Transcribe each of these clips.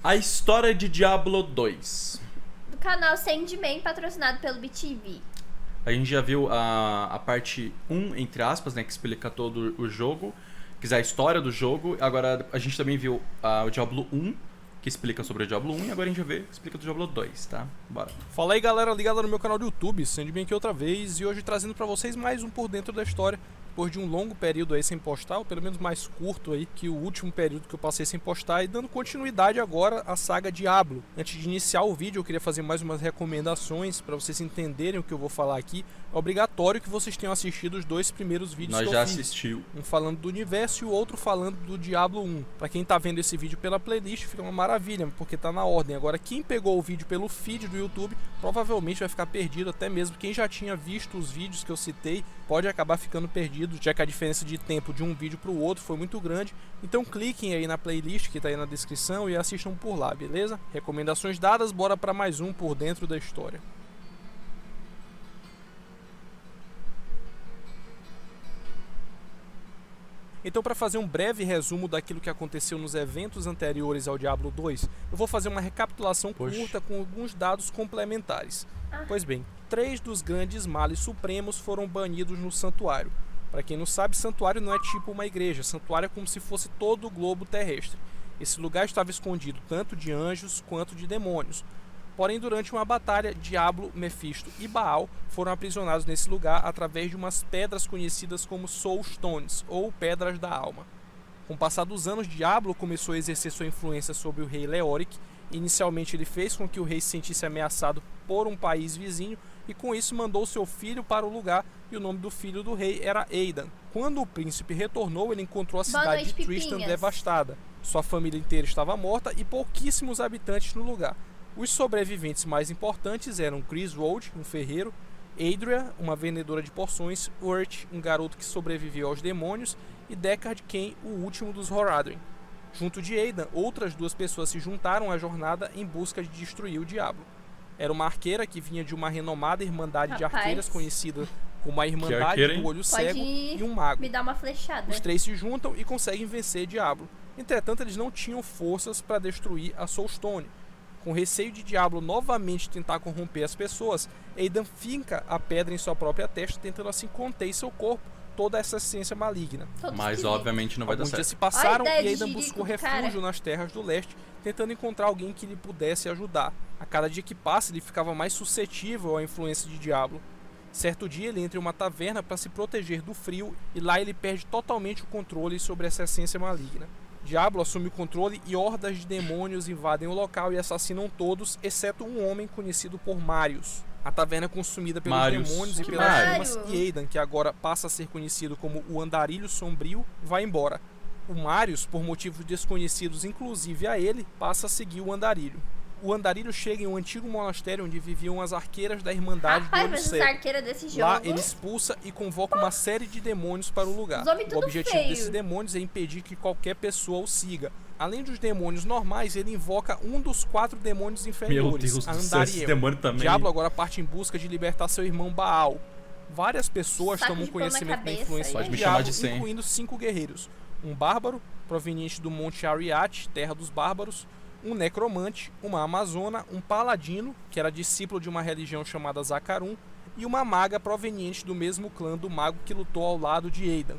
A história de Diablo 2. Do canal Sandman, patrocinado pelo BTV. A gente já viu a parte 1, entre aspas, né, que explica todo o jogo, quer dizer, a história do jogo. Agora a gente também viu o Diablo 1, que explica sobre o Diablo 1, e agora a gente já vê que explica do Diablo 2, tá? Bora. Fala aí, galera ligada no meu canal do YouTube, Sandman aqui outra vez, e hoje trazendo pra vocês mais um Por Dentro da História. Depois de um longo período aí sem postar, ou pelo menos mais curto aí que o último período que eu passei sem postar, e dando continuidade agora à saga Diablo. Antes de iniciar o vídeo, eu queria fazer mais umas recomendações para vocês entenderem o que eu vou falar aqui. É obrigatório que vocês tenham assistido os dois primeiros vídeos Nós que já eu fiz. assistiu. Um falando do universo e o outro falando do Diablo 1. Para quem tá vendo esse vídeo pela playlist, fica uma maravilha, porque tá na ordem. Agora, quem pegou o vídeo pelo feed do YouTube, provavelmente vai ficar perdido, até mesmo quem já tinha visto os vídeos que eu citei, pode acabar ficando perdido, já que a diferença de tempo de um vídeo para o outro foi muito grande. Então cliquem aí na playlist que tá aí na descrição e assistam por lá, beleza? Recomendações dadas, bora para mais um Por Dentro da História. Então, para fazer um breve resumo daquilo que aconteceu nos eventos anteriores ao Diablo 2, eu vou fazer uma recapitulação curta com alguns dados complementares. Pois bem, 3 dos grandes males supremos foram banidos no santuário. Para quem não sabe, santuário não é tipo uma igreja, santuário é como se fosse todo o globo terrestre. Esse lugar estava escondido tanto de anjos quanto de demônios. Porém, durante uma batalha, Diablo, Mefisto e Baal foram aprisionados nesse lugar através de umas pedras conhecidas como Soul Stones, ou Pedras da Alma. Com o passar dos anos, Diablo começou a exercer sua influência sobre o rei Leoric. Inicialmente, ele fez com que o rei se sentisse ameaçado por um país vizinho e com isso mandou seu filho para o lugar, e o nome do filho do rei era Aidan. Quando o príncipe retornou, ele encontrou a cidade de Tristan devastada. Sua família inteira estava morta e pouquíssimos habitantes no lugar. Os sobreviventes mais importantes eram Griswold, um ferreiro, Adria, uma vendedora de poções, Urt, um garoto que sobreviveu aos demônios, e Deckard Cain, o último dos Horadrim. Junto de Aidan, outras 2 pessoas se juntaram à jornada em busca de destruir o Diablo. Era uma arqueira que vinha de uma renomada irmandade de arqueiras conhecida como a Irmandade do Olho Cego, e um mago. Me dá uma flechada. Os 3 se juntam e conseguem vencer Diablo. Entretanto, eles não tinham forças para destruir a Soulstone. Com receio de Diablo novamente tentar corromper as pessoas, Aidan finca a pedra em sua própria testa, tentando assim conter em seu corpo toda essa essência maligna. Mas obviamente não vai dar Alguns certo. dias se passaram e Aidan buscou refúgio nas terras do leste, tentando encontrar alguém que lhe pudesse ajudar. A cada dia que passa, ele ficava mais suscetível à influência de Diablo. Certo dia, ele entra em uma taverna para se proteger do frio, e lá ele perde totalmente o controle sobre essa essência maligna. Diablo assume o controle e hordas de demônios invadem o local e assassinam todos, exceto um homem conhecido por Marius. A taverna é consumida pelos demônios e pelas chamas, e Aidan, que agora passa a ser conhecido como o Andarilho Sombrio, vai embora. O Marius, por motivos desconhecidos inclusive a ele, passa a seguir o Andarilho. O Andarilho chega em um antigo monastério onde viviam as arqueiras da Irmandade do Olho Cego. Desse jogo. Lá ele expulsa e convoca uma série de demônios para o lugar. O objetivo desses demônios é impedir que qualquer pessoa o siga. Além dos demônios normais, ele invoca um dos 4 demônios inferiores, a Andariel. Diablo agora parte em busca de libertar seu irmão Baal. Várias pessoas tomam conhecimento da influência de Diablo, incluindo 5 guerreiros. Um bárbaro, proveniente do Monte Ariat, terra dos bárbaros, um necromante, uma amazona, um paladino, que era discípulo de uma religião chamada Zakarum, e uma maga proveniente do mesmo clã do mago que lutou ao lado de Aidan.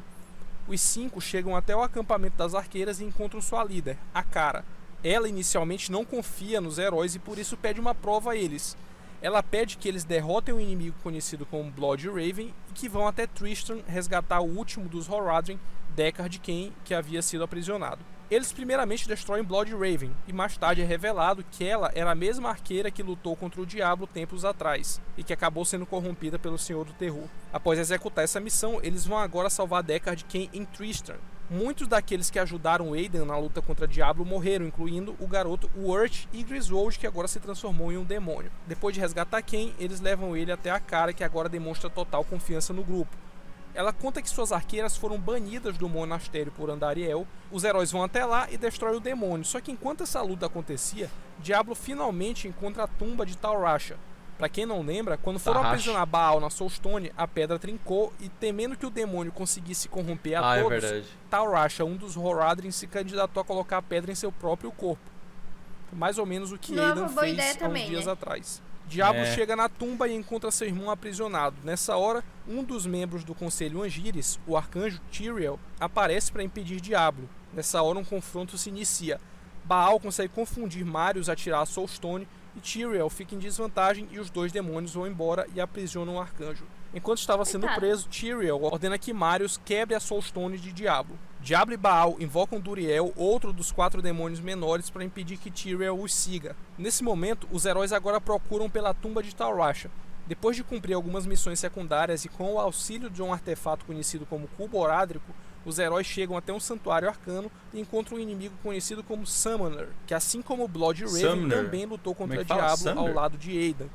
Os 5 chegam até o acampamento das arqueiras e encontram sua líder, Akara. Ela inicialmente não confia nos heróis e por isso pede uma prova a eles. Ela pede que eles derrotem um inimigo conhecido como Blood Raven e que vão até Tristan resgatar o último dos Horadrim, Deckard Cain, que havia sido aprisionado. Eles primeiramente destroem Blood Raven, e mais tarde é revelado que ela era a mesma arqueira que lutou contra o Diablo tempos atrás, e que acabou sendo corrompida pelo Senhor do Terror. Após executar essa missão, eles vão agora salvar Deckard Cain em Tristan. Muitos daqueles que ajudaram Aidan na luta contra Diablo morreram, incluindo o garoto Urt e Griswold, que agora se transformou em um demônio. Depois de resgatar Cain, eles levam ele até Akara, que agora demonstra total confiança no grupo. Ela conta que suas arqueiras foram banidas do monastério por Andariel. Os heróis vão até lá e destroem o demônio. Só que enquanto essa luta acontecia, Diablo finalmente encontra a tumba de Tal Rasha. Pra quem não lembra, quando foram aprisionar Baal na Soulstone, a pedra trincou e, temendo que o demônio conseguisse corromper a todos, Tal Rasha, um dos Horadrim, se candidatou a colocar a pedra em seu próprio corpo. Mais ou menos o que Não é Aidan uma boa fez ideia há uns também, dias né? atrás. Diablo chega na tumba e encontra seu irmão aprisionado. Nessa hora, um dos membros do Conselho Angiris, o arcanjo Tyrael, aparece para impedir Diablo. Nessa hora, um confronto se inicia. Baal consegue confundir Marius a tirar a Soulstone e Tyrael fica em desvantagem e os dois demônios vão embora e aprisionam o arcanjo. Enquanto estava sendo preso, Tyrael ordena que Marius quebre a Soulstone de Diablo. Diablo e Baal invocam Duriel, outro dos 4 demônios menores, para impedir que Tyrael os siga. Nesse momento, os heróis agora procuram pela tumba de Tal Rasha. Depois de cumprir algumas missões secundárias e com o auxílio de um artefato conhecido como Cubo Orádrico, os heróis chegam até um santuário arcano e encontram um inimigo conhecido como Summoner, que assim como Blood Raven também lutou contra Diablo ao lado de Aidan.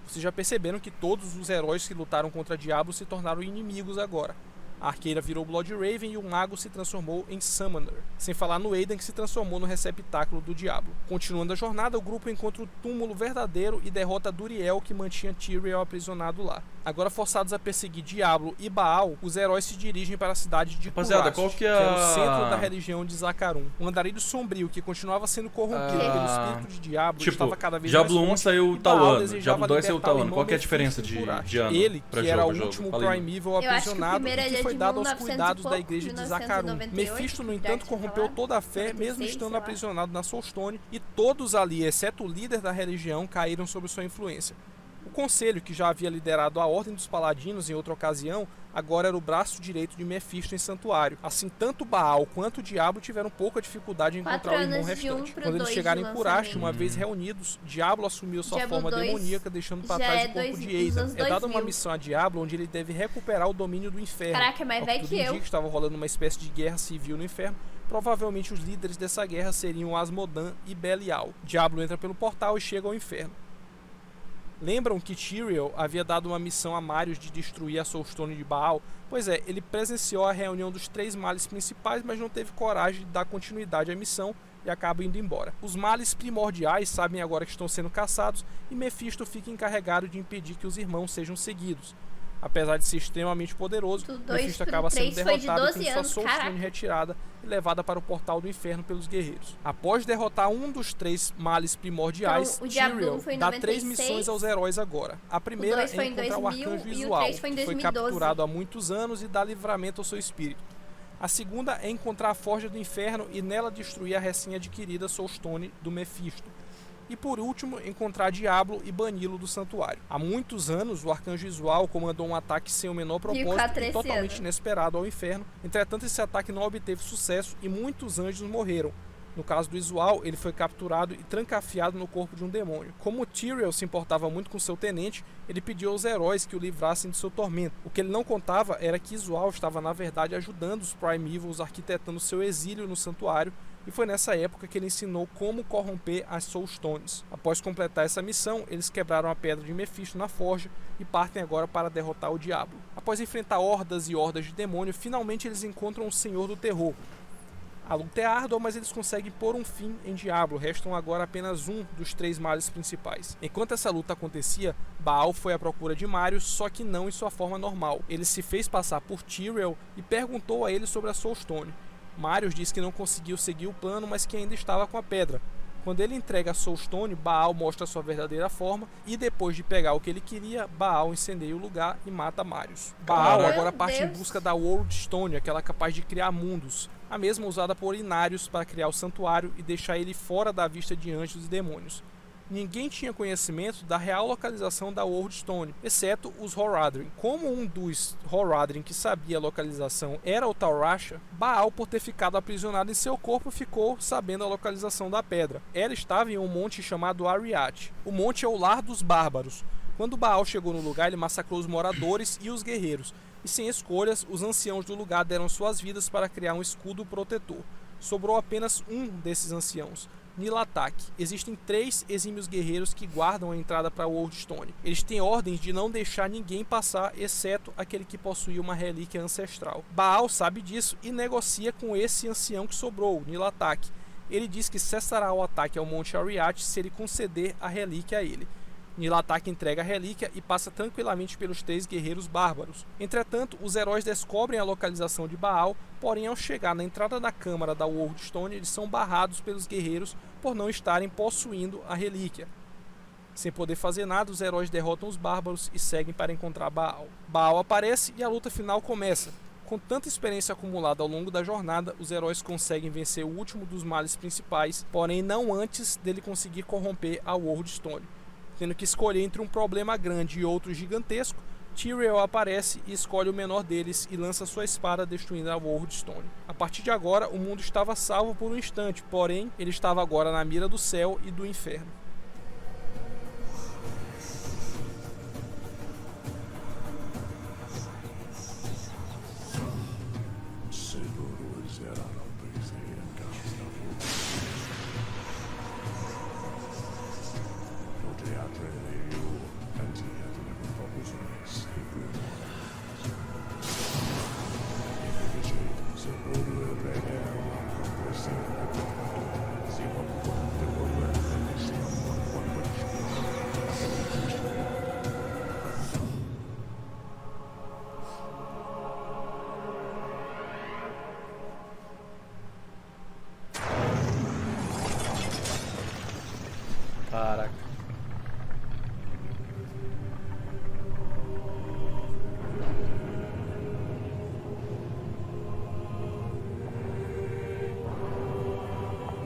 Vocês já perceberam que todos os heróis que lutaram contra Diablo se tornaram inimigos agora. A arqueira virou Blood Raven e o mago se transformou em Summoner, sem falar no Aidan, que se transformou no receptáculo do Diablo. Continuando a jornada, o grupo encontra o túmulo verdadeiro e derrota Duriel, que mantinha Tyrael aprisionado lá. Agora forçados a perseguir Diablo e Baal, os heróis se dirigem para a cidade de Kurasht, que é o centro da religião de Zacarum. Um andarilho sombrio que continuava sendo corrompido pelo espírito de Diablo estava cada vez mais Diablo 1 forte, saiu Tauano, Diablo 2 saiu Tauano. Qual que é a diferença de ano Ele, pra que jogo, era o último Primeval aprisionado e que foi dado aos cuidados da igreja de Zacarum. Mephisto, no entanto, corrompeu toda a fé, mesmo estando aprisionado na Soulstone, e todos ali, exceto o líder da religião, caíram sob sua influência. O Conselho, que já havia liderado a Ordem dos Paladinos em outra ocasião, agora era o braço direito de Mephisto em Santuário. Assim, tanto Baal quanto o Diablo tiveram pouca dificuldade em encontrar o irmão restante. Quando eles chegaram em Kurasht, uma vez reunidos, Diablo assumiu sua forma demoníaca, deixando para trás o corpo de Aidan. É dada uma missão a Diablo, onde ele deve recuperar o domínio do inferno. Caraca, mas velho que eu. Que estava rolando uma espécie de guerra civil no inferno. Provavelmente os líderes dessa guerra seriam Asmodan e Belial. Diablo entra pelo portal e chega ao inferno. Lembram que Tyrael havia dado uma missão a Marius de destruir a Soulstone de Baal? Pois é, ele presenciou a reunião dos 3 males principais, mas não teve coragem de dar continuidade à missão e acaba indo embora. Os males primordiais sabem agora que estão sendo caçados e Mephisto fica encarregado de impedir que os irmãos sejam seguidos. Apesar de ser extremamente poderoso, Mephisto acaba sendo derrotado e tem sua Soulstone retirada e levada para o portal do inferno pelos guerreiros. Após derrotar um dos 3 males primordiais, Tyrael dá 3 missões aos heróis agora. A primeira é encontrar o Arcanjo Visual, que foi capturado há muitos anos, e dar livramento ao seu espírito. A segunda é encontrar a Forja do Inferno e nela destruir a recém-adquirida Soulstone do Mephisto. E por último, encontrar Diablo e bani-lo do santuário. Há muitos anos, o Arcanjo Visual comandou um ataque sem o menor propósito e totalmente inesperado ao inferno. Entretanto, esse ataque não obteve sucesso e muitos anjos morreram. No caso do Visual, ele foi capturado e trancafiado no corpo de um demônio. Como Tyrael se importava muito com seu tenente, ele pediu aos heróis que o livrassem de seu tormento. O que ele não contava era que Visual estava na verdade ajudando os Primevals arquitetando seu exílio no santuário, e foi nessa época que ele ensinou como corromper as Soulstones. Após completar essa missão, eles quebraram a pedra de Mephisto na forja e partem agora para derrotar o Diablo. Após enfrentar hordas e hordas de demônio, finalmente eles encontram o Senhor do Terror. A luta é árdua, mas eles conseguem pôr um fim em Diablo. Restam agora apenas um dos 3 males principais. Enquanto essa luta acontecia, Baal foi à procura de Marius, só que não em sua forma normal. Ele se fez passar por Tyrael e perguntou a ele sobre a Soulstone. Marius disse que não conseguiu seguir o plano, mas que ainda estava com a pedra. Quando ele entrega a Soulstone, Baal mostra sua verdadeira forma e depois de pegar o que ele queria, Baal incendeia o lugar e mata Marius. Baal agora parte em busca da World Stone, aquela capaz de criar mundos, a mesma usada por Inarius para criar o santuário e deixar ele fora da vista de anjos e demônios. Ninguém tinha conhecimento da real localização da World Stone, exceto os Horadrim. Como um dos Horadrim que sabia a localização era o Tal Rasha, Baal, por ter ficado aprisionado em seu corpo, ficou sabendo a localização da pedra. Ela estava em um monte chamado Ariat. O monte é o lar dos bárbaros. Quando Baal chegou no lugar, ele massacrou os moradores e os guerreiros, e sem escolhas, os anciãos do lugar deram suas vidas para criar um escudo protetor. Sobrou apenas um desses anciãos, Nilatak. Existem 3 exímios guerreiros que guardam a entrada para World Stone. Eles têm ordens de não deixar ninguém passar, exceto aquele que possuía uma relíquia ancestral. Baal sabe disso e negocia com esse ancião que sobrou, Nilatak. Ele diz que cessará o ataque ao Monte Ariat se ele conceder a relíquia a ele. Nilatak entrega a relíquia e passa tranquilamente pelos 3 guerreiros bárbaros. Entretanto, os heróis descobrem a localização de Baal, porém ao chegar na entrada da câmara da World Stone, eles são barrados pelos guerreiros por não estarem possuindo a relíquia. Sem poder fazer nada, os heróis derrotam os bárbaros e seguem para encontrar Baal. Baal aparece e a luta final começa. Com tanta experiência acumulada ao longo da jornada, os heróis conseguem vencer o último dos males principais, porém não antes dele conseguir corromper a World Stone. Tendo que escolher entre um problema grande e outro gigantesco, Tyrael aparece e escolhe o menor deles e lança sua espada, destruindo a World Stone. A partir de agora, o mundo estava salvo por um instante, porém, ele estava agora na mira do céu e do inferno. Caraca.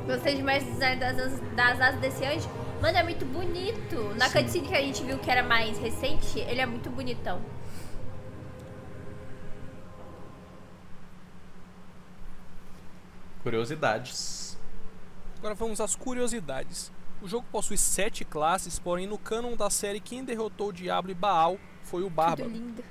Gostei demais do design das asas desse anjo. Mano, é muito bonito. Na cutscene que a gente viu que era mais recente, ele é muito bonitão. Curiosidades. Agora vamos às curiosidades. O jogo possui 7 classes, porém no cânon da série quem derrotou o Diablo e Baal foi o Bárbaro. Tudo lindo.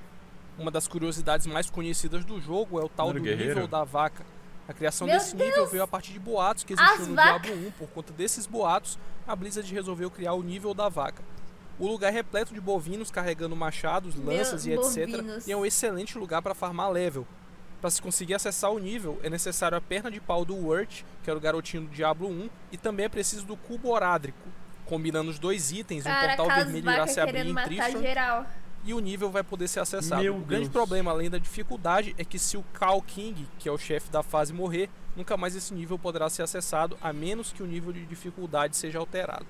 Uma das curiosidades mais conhecidas do jogo é o tal do nível da vaca. A criação Meu desse Deus! nível veio a partir de boatos que existiam As no vacas! Diablo 1. Por conta desses boatos, a Blizzard resolveu criar o nível da vaca. O lugar é repleto de bovinos carregando machados, lanças e etc. bovinos. E é um excelente lugar para farmar level. Para se conseguir acessar o nível, é necessário a perna de pau do Wurt, que era o garotinho do Diablo 1, e também é preciso do cubo orádrico. Combinando os dois itens, um portal vermelho irá se abrir em Tristram e o nível vai poder ser acessado. Meu O grande Deus. problema, além da dificuldade, é que se o Khal King, que é o chefe da fase, morrer, nunca mais esse nível poderá ser acessado, a menos que o nível de dificuldade seja alterado.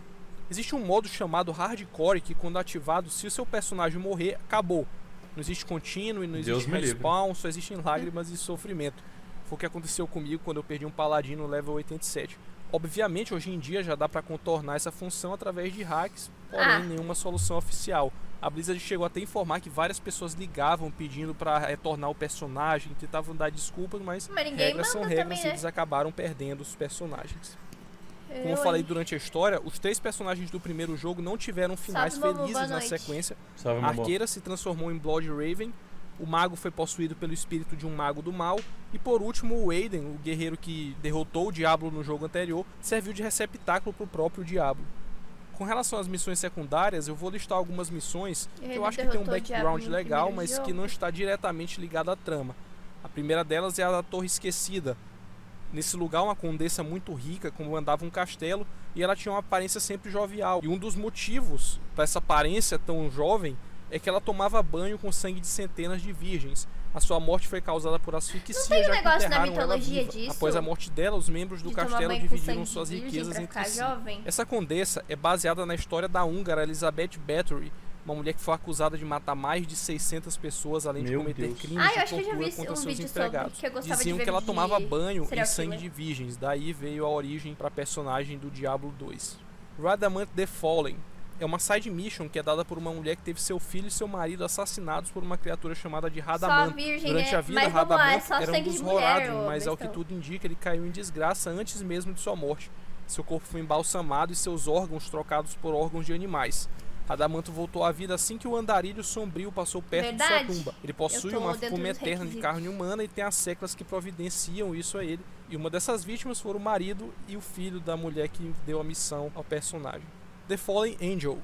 Existe um modo chamado Hardcore, que quando ativado, se o seu personagem morrer, acabou. Não existe contínuo, não existe respawn, só existem lágrimas e sofrimento. Foi o que aconteceu comigo quando eu perdi um paladino level 87. Obviamente, hoje em dia já dá para contornar essa função através de hacks, porém nenhuma solução oficial. A Blizzard chegou até a informar que várias pessoas ligavam pedindo para retornar o personagem, tentavam dar desculpas, mas regras são regras também, e né? eles acabaram perdendo os personagens. Como eu falei durante a história, os 3 personagens do primeiro jogo não tiveram finais felizes na sequência. A arqueira se transformou em Blood Raven, o mago foi possuído pelo espírito de um mago do mal, e por último o Aiden, o guerreiro que derrotou o Diablo no jogo anterior, serviu de receptáculo para o próprio Diablo. Com relação às missões secundárias, eu vou listar algumas missões que eu acho que tem um background legal, mas que não está diretamente ligado à trama. A primeira delas é a da Torre Esquecida. Nesse lugar, uma condessa muito rica comandava um castelo e ela tinha uma aparência sempre jovial. E um dos motivos para essa aparência tão jovem é que ela tomava banho com sangue de centenas de virgens. A sua morte foi causada por asfixia, Não tem um já que negócio na enterraram ela mitologia viva. disso? Após a morte dela, os membros do De tomar castelo banho com dividiram sangue suas de virgem riquezas pra entre ficar si. jovem? Essa condessa é baseada na história da húngara Elizabeth Bathory, uma mulher que foi acusada de matar mais de 600 pessoas, além de cometer crimes eu de acho que eu já tortura vi contra um seus vídeo empregados. sobre, que eu gostava Diziam de ver que ela de tomava banho em serial sangue killer. de virgens, daí veio a origem para a personagem do Diablo 2. Radamant the Fallen é uma side mission que é dada por uma mulher que teve seu filho e seu marido assassinados por uma criatura chamada de Radamant. Durante a vida, mas vamos lá, é Radamant só era um sangue dos de mulher, Horadrim, mas ao que bestão. tudo indica, ele caiu em desgraça antes mesmo de sua morte. Seu corpo foi embalsamado e seus órgãos trocados por órgãos de animais. Radamanto voltou à vida assim que o andarilho sombrio passou perto de sua tumba. Ele possui uma fome eterna de carne humana e tem as seclas que providenciam isso a ele. E uma dessas vítimas foram o marido e o filho da mulher que deu a missão ao personagem. The Fallen Angel,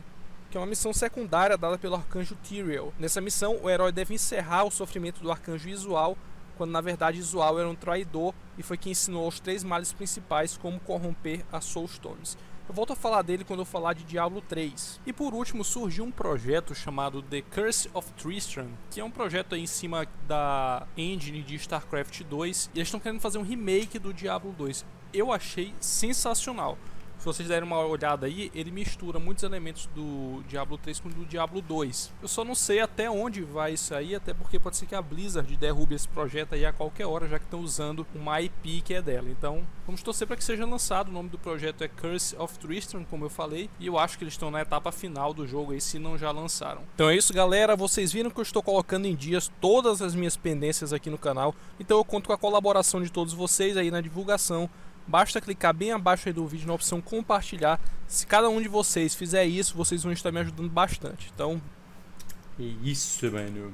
que é uma missão secundária dada pelo arcanjo Tyrael. Nessa missão, o herói deve encerrar o sofrimento do arcanjo Izual, quando na verdade Izual era um traidor e foi quem ensinou os 3 males principais como corromper as Soulstones. Eu volto a falar dele quando eu falar de Diablo 3. E por último surgiu um projeto chamado The Curse of Tristram, que é um projeto aí em cima da engine de StarCraft 2, e eles estão querendo fazer um remake do Diablo 2. Eu achei sensacional. Se vocês derem uma olhada aí, ele mistura muitos elementos do Diablo 3 com o do Diablo 2. Eu só não sei até onde vai isso aí, até porque pode ser que a Blizzard derrube esse projeto aí a qualquer hora, já que estão usando uma IP que é dela. Então, vamos torcer para que seja lançado. O nome do projeto é Curse of Tristram, como eu falei, e eu acho que eles estão na etapa final do jogo aí, se não já lançaram. Então é isso, galera. Vocês viram que eu estou colocando em dias todas as minhas pendências aqui no canal, então eu conto com a colaboração de todos vocês aí na divulgação. Basta clicar bem abaixo aí do vídeo na opção compartilhar. Se cada um de vocês fizer isso, vocês vão estar me ajudando bastante. Então, é isso, mano.